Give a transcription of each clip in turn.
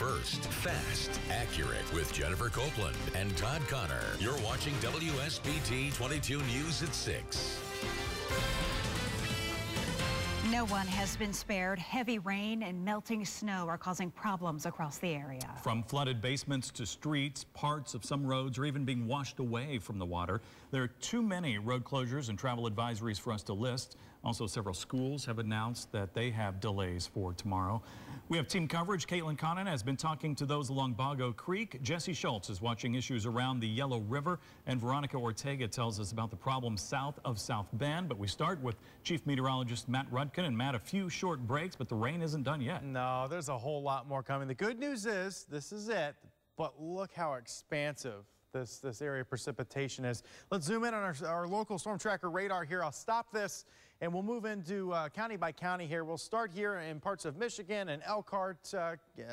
first, fast, accurate with Jennifer Copeland and Todd Connor. You're watching WSBT 22 News at 6. No one has been spared. Heavy rain and melting snow are causing problems across the area. From flooded basements to streets, parts of some roads are even being washed away from the water. There are too many road closures and travel advisories for us to list. Also, several schools have announced that they have delays for tomorrow. We have team coverage. Caitlin Connon has been talking to those along Boggo Creek. Jesse Schultz is watching issues around the Yellow River. And Veronica Ortega tells us about the problem south of South Bend. But we start with Chief Meteorologist Matt Rudkin. And Matt, a few short breaks, but the rain isn't done yet. No, there's a whole lot more coming. The good news is this is it, but look how expansive this area of precipitation is. Let's zoom in on our local storm tracker radar here. I'll stop this and we'll move into county by county here. We'll start here in parts of Michigan and Elkhart.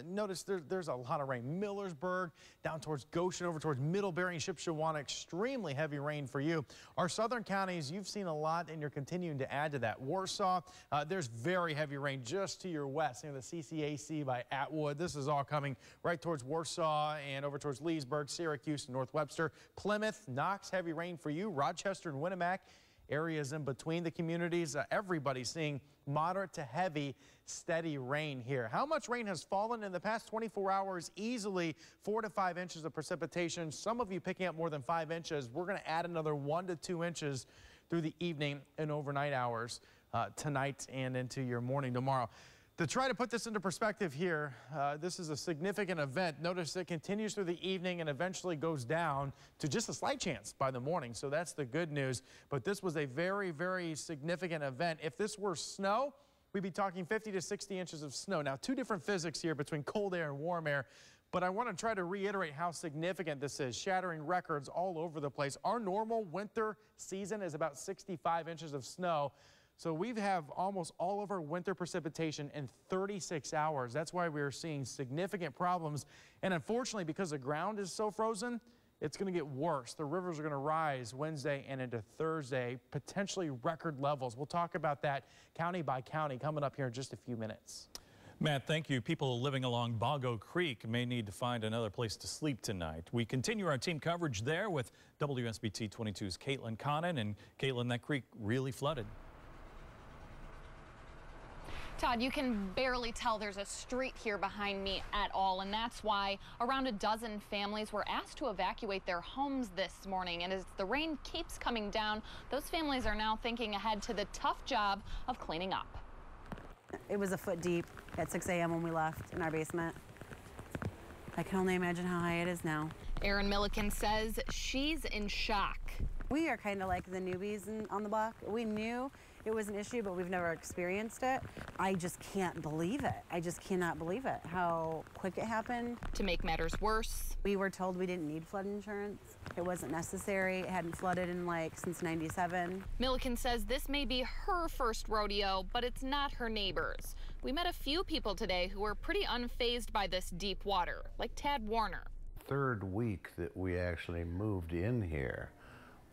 Notice there's a lot of rain. Millersburg, down towards Goshen, over towards Middlebury and Shipshewana. Extremely heavy rain for you. Our southern counties, you've seen a lot and you're continuing to add to that. Warsaw, there's very heavy rain just to your west near the CCAC by Atwood. This is all coming right towards Warsaw and over towards Leesburg, Syracuse, and North Webster. Plymouth, Knox, heavy rain for you. Rochester and Winnemac, areas in between the communities. Everybody's seeing moderate to heavy, steady rain here. How much rain has fallen in the past 24 hours? Easily 4 to 5 inches of precipitation. Some of you picking up more than 5 inches. We're going to add another 1 to 2 inches through the evening and overnight hours tonight and into your morning tomorrow. To try to put this into perspective here, this is a significant event. Notice it continues through the evening and eventually goes down to just a slight chance by the morning. So that's the good news. But this was a very, very significant event. If this were snow, we'd be talking 50 to 60 inches of snow. Now, two different physics here between cold air and warm air. But I want to try to reiterate how significant this is, shattering records all over the place. Our normal winter season is about 65 inches of snow. So we have almost all of our winter precipitation in 36 hours. That's why we're seeing significant problems. And unfortunately, because the ground is so frozen, it's going to get worse. The rivers are going to rise Wednesday and into Thursday, potentially record levels. We'll talk about that county by county coming up here in just a few minutes. Matt, thank you. People living along Boggo Creek may need to find another place to sleep tonight. We continue our team coverage there with WSBT 22's Caitlin Connon. And Caitlin, that creek really flooded. Todd, you can barely tell there's a street here behind me at all, and that's why around a dozen families were asked to evacuate their homes this morning. And as the rain keeps coming down, those families are now thinking ahead to the tough job of cleaning up. It was a foot deep at 6 a.m. when we left in our basement. I can only imagine how high it is now. Erin Milliken says she's in shock. We are kind of like the newbies on the block. We knew it was an issue, but we've never experienced it. I just can't believe it. I just cannot believe it, how quick it happened. To make matters worse, we were told we didn't need flood insurance. It wasn't necessary. It hadn't flooded in since '97. Milliken says this may be her first rodeo, but it's not her neighbors. We met a few people today who were pretty unfazed by this deep water, like Tad Warner. Third week that we actually moved in here,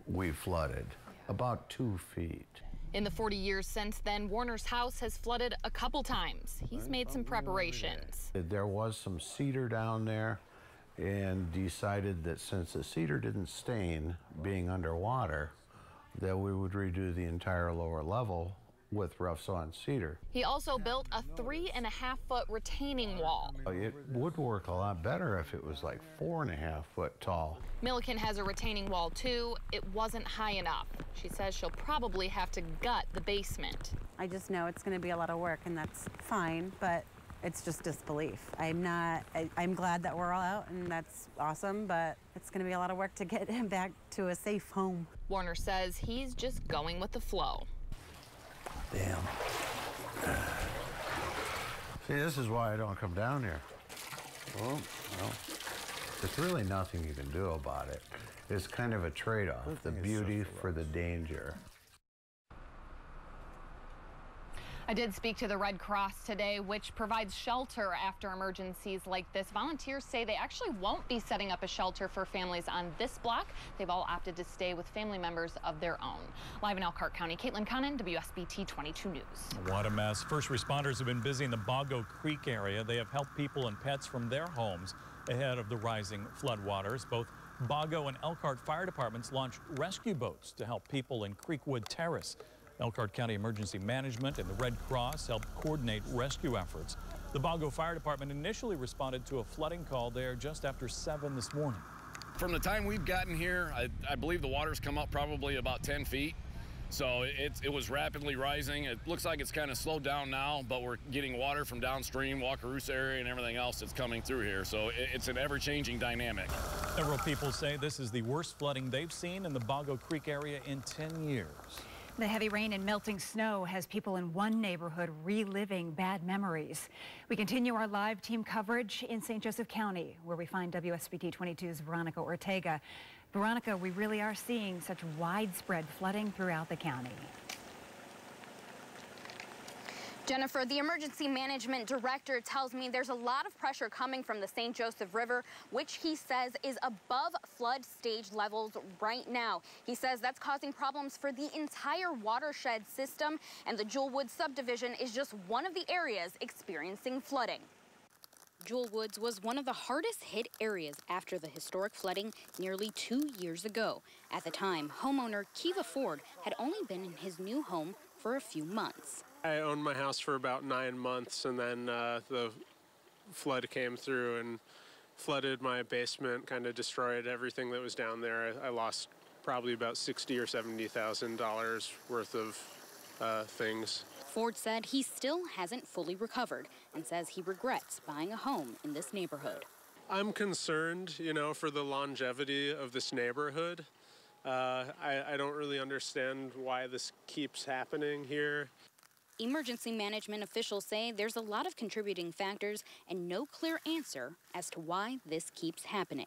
we flooded about 2 feet. In the 40 years since then, Warner's house has flooded a couple times. He's made some preparations. There was some cedar down there and decided that since the cedar didn't stain being underwater, that we would redo the entire lower level with rough sawn cedar. He also built a 3.5-foot retaining wall. It would work a lot better if it was like 4.5 foot tall. Milliken has a retaining wall too. It wasn't high enough. She says she'll probably have to gut the basement. I just know it's going to be a lot of work, and that's fine, but it's just disbelief. I'm glad that we're all out, and that's awesome, but it's going to be a lot of work to get him back to a safe home. Warner says he's just going with the flow. Damn. See, this is why I don't come down here. Well, there's really nothing you can do about it. It's kind of a trade-off, the beauty for the danger. I did speak to the Red Cross today, which provides shelter after emergencies like this. Volunteers say they actually won't be setting up a shelter for families on this block. They've all opted to stay with family members of their own. Live in Elkhart County, Caitlin Connon, WSBT 22 News. What a mess. First responders have been busy in the Bago Creek area. They have helped people and pets from their homes ahead of the rising floodwaters. Both Bago and Elkhart fire departments launched rescue boats to help people in Creekwood Terrace. Elkhart County Emergency Management and the Red Cross helped coordinate rescue efforts. The Bago Fire Department initially responded to a flooding call there just after 7 this morning. From the time we've gotten here, I believe the water's come up probably about 10 feet. So it was rapidly rising. It looks like it's kind of slowed down now, but we're getting water from downstream, Wakarusa area, and everything else that's coming through here. So it's an ever-changing dynamic. Several people say this is the worst flooding they've seen in the Bago Creek area in 10 years. The heavy rain and melting snow has people in one neighborhood reliving bad memories. We continue our live team coverage in St. Joseph County, where we find WSBT 22's Veronica Ortega. Veronica, we really are seeing such widespread flooding throughout the county. Jennifer, the emergency management director tells me there's a lot of pressure coming from the St. Joseph River, which he says is above flood stage levels right now. He says that's causing problems for the entire watershed system, and the Jewel Woods subdivision is just one of the areas experiencing flooding. Jewel Woods was one of the hardest hit areas after the historic flooding nearly 2 years ago. At the time, homeowner Kiva Ford had only been in his new home for a few months. I owned my house for about 9 months, and then the flood came through and flooded my basement, kind of destroyed everything that was down there. I lost probably about $60,000 or $70,000 worth of things. Ford said he still hasn't fully recovered and says he regrets buying a home in this neighborhood. I'm concerned, for the longevity of this neighborhood. I don't really understand why this keeps happening here. Emergency management officials say there's a lot of contributing factors and no clear answer as to why this keeps happening.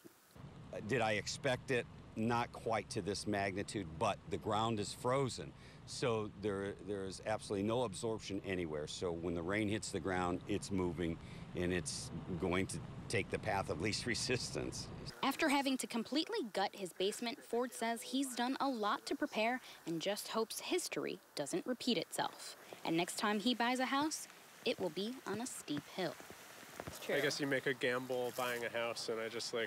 Did I expect it? Not quite to this magnitude, but the ground is frozen. So there's absolutely no absorption anywhere. So when the rain hits the ground, it's moving and it's going to take the path of least resistance. After having to completely gut his basement, Ford says he's done a lot to prepare and just hopes history doesn't repeat itself. And next time he buys a house, it will be on a steep hill. It's true. I guess you make a gamble buying a house, and I just I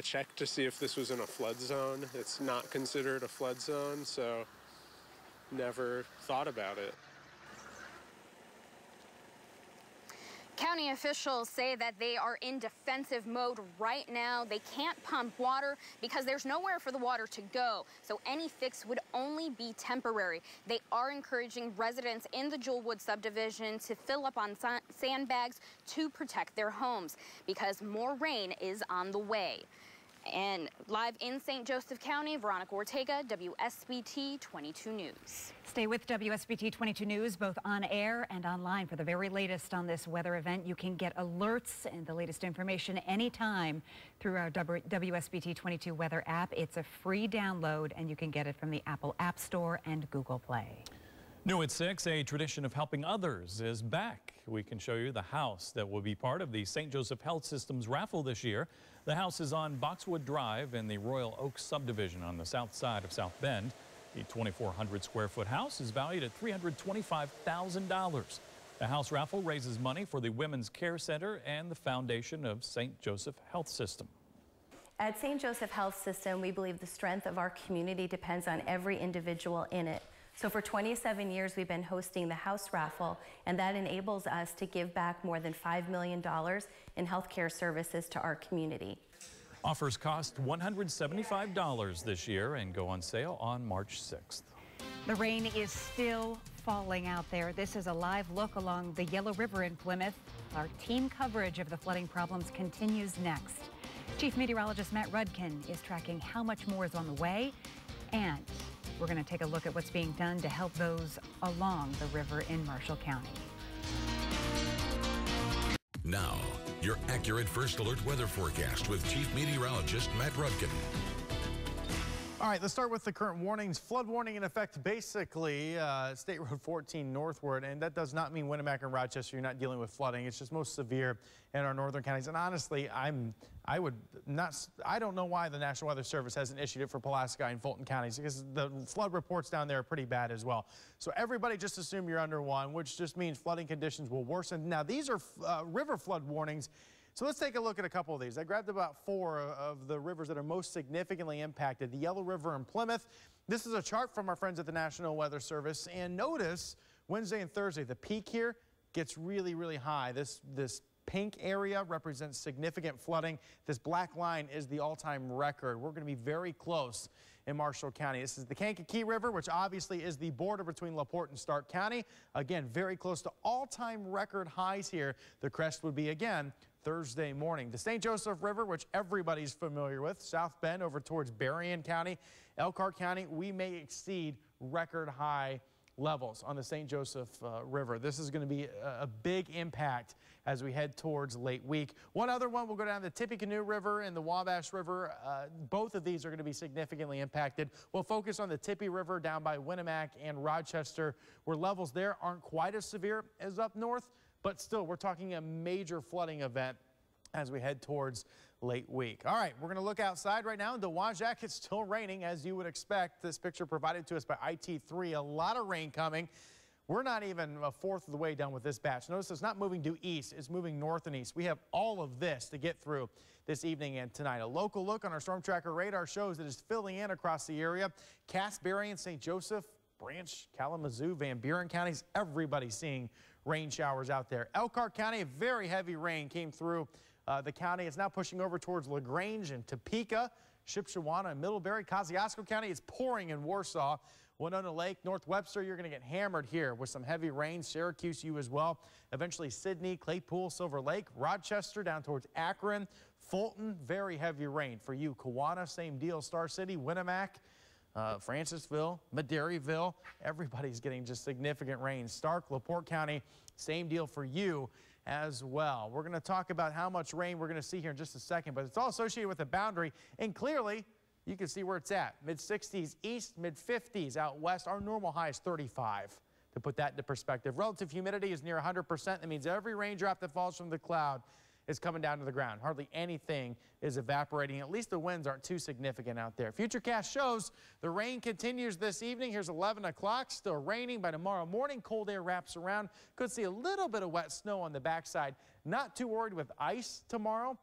checked to see if this was in a flood zone. It's not considered a flood zone, so never thought about it. County officials say that they are in defensive mode right now. They can't pump water because there's nowhere for the water to go. So any fix would only be temporary. They are encouraging residents in the Jewel Woods subdivision to fill up on sandbags to protect their homes because more rain is on the way. And live in St. Joseph County, Veronica Ortega, WSBT 22 News. Stay with WSBT 22 News, both on air and online for the very latest on this weather event. You can get alerts and the latest information anytime through our WSBT 22 weather app. It's a free download, and you can get it from the Apple App Store and Google Play. New at 6, a tradition of helping others is back. We can show you the house that will be part of the St. Joseph Health System's raffle this year. The house is on Boxwood Drive in the Royal Oaks subdivision on the south side of South Bend. The 2,400 square foot house is valued at $325,000. The house raffle raises money for the Women's Care Center and the foundation of St. Joseph Health System. At St. Joseph Health System, we believe the strength of our community depends on every individual in it. So for 27 years, we've been hosting the house raffle, and that enables us to give back more than $5 million in healthcare services to our community. Offers cost $175 this year and go on sale on March 6th. The rain is still falling out there. This is a live look along the Yellow River in Plymouth. Our team coverage of the flooding problems continues next. Chief Meteorologist Matt Rudkin is tracking how much more is on the way, and we're going to take a look at what's being done to help those along the river in Marshall County. Now, your accurate first alert weather forecast with Chief Meteorologist Matt Rudkin. All right, let's start with the current warnings. Flood warning in effect, basically, State Road 14 northward, and that does not mean Winamac and Rochester, you're not dealing with flooding. It's just most severe in our northern counties. And honestly, I don't know why the National Weather Service hasn't issued it for Pulaski and Fulton counties, because the flood reports down there are pretty bad as well. So everybody just assume you're under one, which just means flooding conditions will worsen. Now, these are river flood warnings. So let's take a look at a couple of these. I grabbed about 4 of the rivers that are most significantly impacted. The Yellow River in Plymouth. This is a chart from our friends at the National Weather Service. And notice Wednesday and Thursday, the peak here gets really, really high. This pink area represents significant flooding. This black line is the all-time record. We're going to be very close in Marshall County. This is the Kankakee River, which obviously is the border between LaPorte and Stark County. Again, very close to all-time record highs here. The crest would be, again, Thursday morning. The St. Joseph River, which everybody's familiar with, South Bend over towards Berrien County, Elkhart County, we may exceed record high levels on the St. Joseph River. This is going to be a big impact as we head towards late week. One other one, we'll go down the Tippecanoe River and the Wabash River. Both of these are going to be significantly impacted. We'll focus on the Tippy River down by Winamac and Rochester, where levels there aren't quite as severe as up north, but still, we're talking a major flooding event as we head towards late week. All right, we're going to look outside right now. In Dowagiac, it's still raining, as you would expect. This picture provided to us by IT3. A lot of rain coming. We're not even a fourth of the way done with this batch. Notice it's not moving due east. It's moving north and east. We have all of this to get through this evening and tonight. A local look on our Storm Tracker radar shows that it's filling in across the area. Cass, Berrien, St. Joseph, Branch, Kalamazoo, Van Buren counties, everybody's seeing rain showers out there. Elkhart County, very heavy rain came through the county. It's now pushing over towards LaGrange and Topeka, Shipshewana and Middlebury. Kosciuszko County is pouring in Warsaw. Winona Lake, North Webster, you're going to get hammered here with some heavy rain. Syracuse, you as well. Eventually Sidney, Claypool, Silver Lake, Rochester down towards Akron. Fulton, very heavy rain for you. Kewanna, same deal. Star City, Winamac, Francisville, Madairyville, everybody's getting just significant rain. Stark, LaPorte County, same deal for you as well. We're going to talk about how much rain we're going to see here in just a second, but it's all associated with the boundary, and clearly you can see where it's at. Mid-60s east, mid-50s out west. Our normal high is 35. To put that into perspective, relative humidity is near 100%. That means every raindrop that falls from the cloud is coming down to the ground. Hardly anything is evaporating. At least the winds aren't too significant out there. Futurecast shows the rain continues this evening. Here's 11 o'clock, still raining. By tomorrow morning, cold air wraps around. Could see a little bit of wet snow on the backside. Not too worried with ice tomorrow,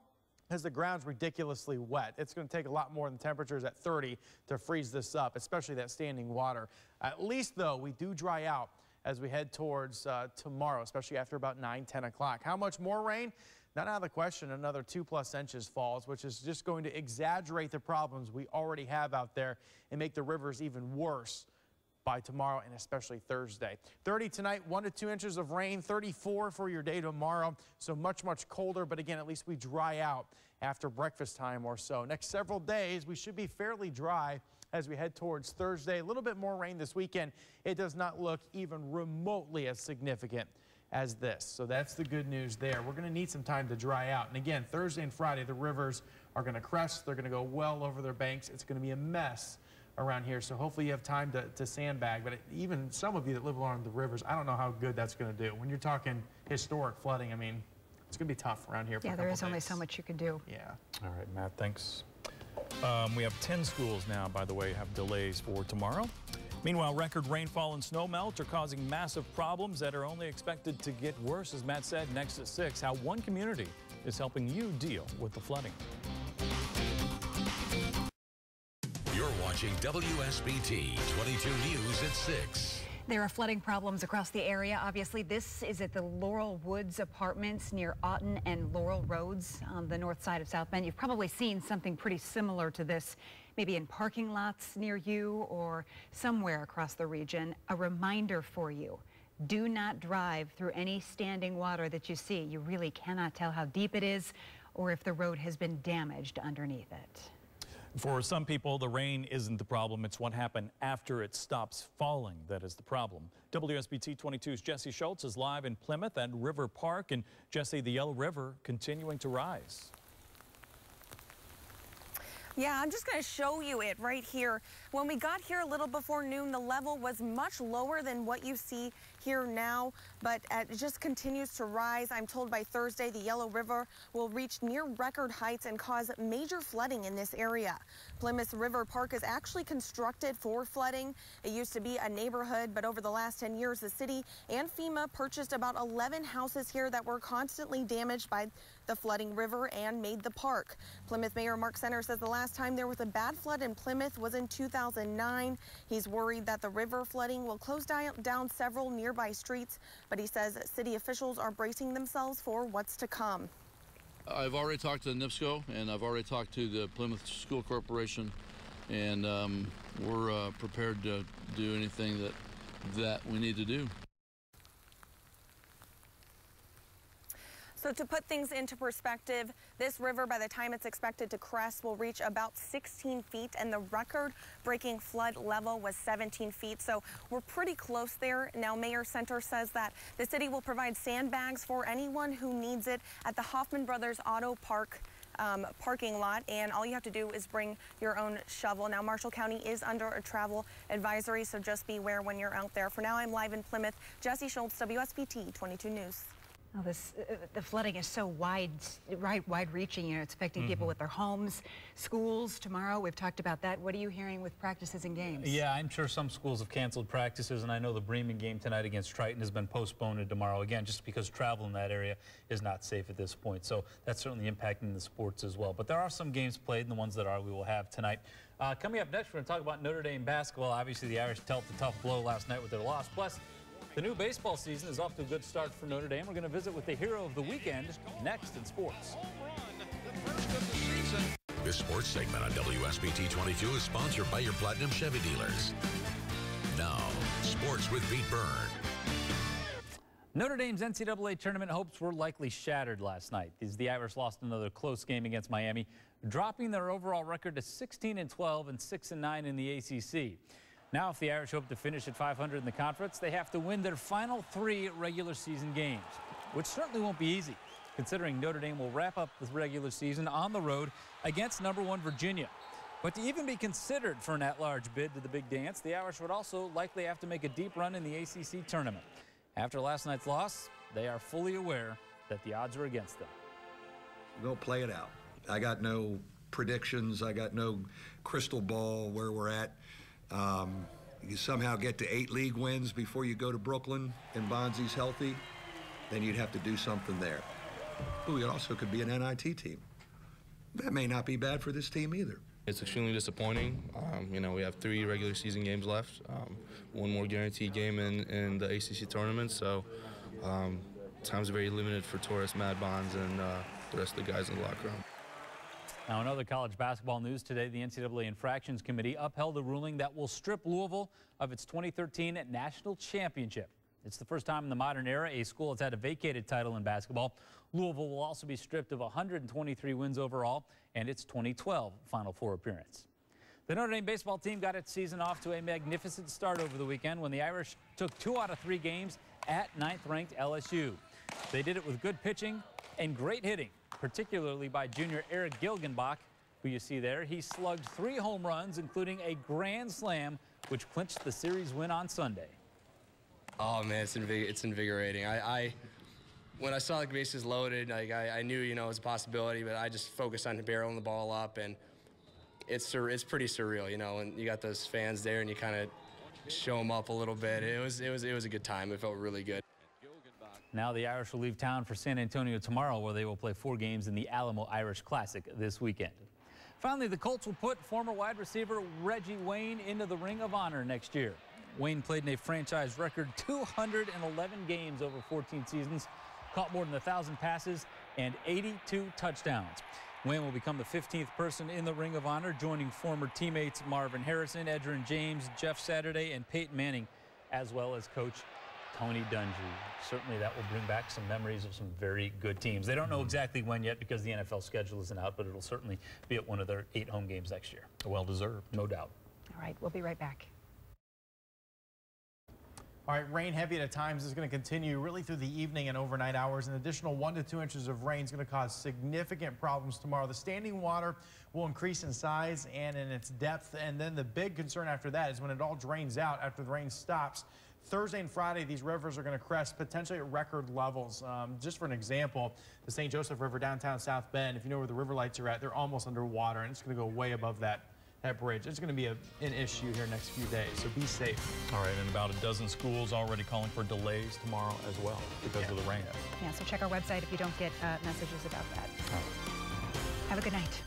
as the ground's ridiculously wet. It's going to take a lot more than temperatures at 30 to freeze this up, especially that standing water. At least, though, we do dry out as we head towards tomorrow, especially after about 9, 10 o'clock. How much more rain? Not out of the question. Another 2+ inches falls, which is just going to exaggerate the problems we already have out there and make the rivers even worse by tomorrow and especially Thursday. 30 tonight, 1 to 2 inches of rain, 34 for your day tomorrow. So much, much colder, but again, at least we dry out after breakfast time or so. Next several days, we should be fairly dry as we head towards Thursday. A little bit more rain this weekend. It does not look even remotely as significant as this. So that's the good news there. We're going to need some time to dry out. And again, Thursday and Friday, the rivers are going to crest. They're going to go well over their banks. It's going to be a mess around here. So hopefully you have time to sandbag. But even some of you that live along the rivers, I don't know how good that's going to do. When you're talking historic flooding, I mean, it's going to be tough around here for a couple there is days. only so much you can do. Yeah. All right, Matt, thanks. We have 10 schools now, by the way, have delays for tomorrow. Meanwhile, record rainfall and snow melt are causing massive problems that are only expected to get worse, as Matt said, next at 6. How one community is helping you deal with the flooding. You're watching WSBT 22 News at 6. There are flooding problems across the area. Obviously, this is at the Laurel Woods Apartments near Auten and Laurel Roads on the north side of South Bend. You've probably seen something pretty similar to this, maybe in parking lots near you or somewhere across the region. A reminder for you, do not drive through any standing water that you see. You really cannot tell how deep it is or if the road has been damaged underneath it. For some people, the rain isn't the problem. It's what happened after it stops falling that is the problem. WSBT 22's Jesse Schultz is live in Plymouth at River Park. And Jesse, the Yellow River continuing to rise. Yeah, I'm just going to show you it right here. When we got here a little before noon, the level was much lower than what you see here now, but it just continues to rise. I'm told by Thursday the Yellow River will reach near record heights and cause major flooding in this area. Plymouth River Park is actually constructed for flooding. It used to be a neighborhood, but over the last 10 years, the city and FEMA purchased about 11 houses here that were constantly damaged by the flooding river and made the park. Plymouth Mayor Mark Center says the last time there was a bad flood in Plymouth was in 2009. He's worried that the river flooding will close down several nearby streets, but he says city officials are bracing themselves for what's to come. I've already talked to the NIPSCO, and I've already talked to the Plymouth School Corporation, and we're prepared to do anything that we need to do. So to put things into perspective, this river, by the time it's expected to crest, will reach about 16 feet, and the record-breaking flood level was 17 feet. So we're pretty close there. Now, Mayor Center says that the city will provide sandbags for anyone who needs it at the Hoffman Brothers Auto Park parking lot, and all you have to do is bring your own shovel. Now, Marshall County is under a travel advisory, so just beware when you're out there. For now, I'm live in Plymouth. Jesse Schultz, WSBT 22 News. Oh, the flooding is so wide-reaching. You know, it's affecting people with their homes, schools tomorrow. We've talked about that. What are you hearing with practices and games? Yeah, I'm sure some schools have canceled practices, and I know the Bremen game tonight against Triton has been postponed to tomorrow, again, just because travel in that area is not safe at this point. So that's certainly impacting the sports as well. But there are some games played, and the ones that are we will have tonight. Coming up next, we're going to talk about Notre Dame basketball. Obviously, the Irish dealt a tough blow last night with their loss. Plus, the new baseball season is off to a good start for Notre Dame. We're going to visit with the hero of the weekend next in sports. This sports segment on WSBT 22 is sponsored by your Platinum Chevy dealers. Now, sports with Pete Byrne. Notre Dame's NCAA tournament hopes were likely shattered last night as the Irish lost another close game against Miami, dropping their overall record to 16-12 and 6-9 in the ACC. Now, if the Irish hope to finish at 500 in the conference, they have to win their final 3 regular season games, which certainly won't be easy, considering Notre Dame will wrap up the regular season on the road against #1 Virginia. But to even be considered for an at-large bid to the big dance, the Irish would also likely have to make a deep run in the ACC tournament. After last night's loss, they are fully aware that the odds are against them. Go play it out. I got no predictions. I got no crystal ball where we're at. You somehow get to 8 league wins before you go to Brooklyn and Bonzi's healthy, then you'd have to do something there. Ooh, it also could be an NIT team. That may not be bad for this team either. It's extremely disappointing. You know, we have 3 regular season games left, 1 more guaranteed game in the ACC tournament, so time's very limited for Torres, Mad Bonds, and the rest of the guys in the locker room. Now, in other college basketball news today, the NCAA Infractions Committee upheld a ruling that will strip Louisville of its 2013 national championship. It's the first time in the modern era a school has had a vacated title in basketball. Louisville will also be stripped of 123 wins overall and its 2012 Final Four appearance. The Notre Dame baseball team got its season off to a magnificent start over the weekend when the Irish took 2 out of 3 games at 9th-ranked LSU. They did it with good pitching and great hitting, particularly by junior Eric Gilgenbach, who you see there. He slugged 3 home runs, including a grand slam, which clinched the series win on Sunday. Oh, man, it's invigorating. When I saw the bases loaded, I knew, you know, it was a possibility, but I just focused on barreling the ball up, and it's pretty surreal, you know, and you got those fans there, and you kind of show them up a little bit. It was a good time. It felt really good. Now the Irish will leave town for San Antonio tomorrow, where they will play 4 games in the Alamo Irish Classic this weekend. Finally, the Colts will put former wide receiver Reggie Wayne into the Ring of Honor next year. Wayne played in a franchise record 211 games over 14 seasons, caught more than 1,000 passes and 82 touchdowns. Wayne will become the 15th person in the Ring of Honor, joining former teammates Marvin Harrison, Edgerrin James, Jeff Saturday, and Peyton Manning, as well as coach Tony Dungy. Certainly that will bring back some memories of some very good teams. They don't know exactly when yet because the NFL schedule isn't out, but it'll certainly be at one of their 8 home games next year. Well deserved, no doubt. All right, we'll be right back. All right, rain heavy at times is going to continue really through the evening and overnight hours. An additional 1 to 2 inches of rain is going to cause significant problems tomorrow. The standing water will increase in size and in its depth. And then the big concern after that is when it all drains out after the rain stops. Thursday and Friday, these rivers are going to crest potentially at record levels. Just for an example, the St. Joseph River downtown South Bend, if you know where the river lights are at, they're almost underwater, and it's going to go way above that bridge. It's going to be an issue here next few days, so be safe. All right, and about a dozen schools already calling for delays tomorrow as well because of the rain. Yeah, so check our website if you don't get messages about that. Have a good night.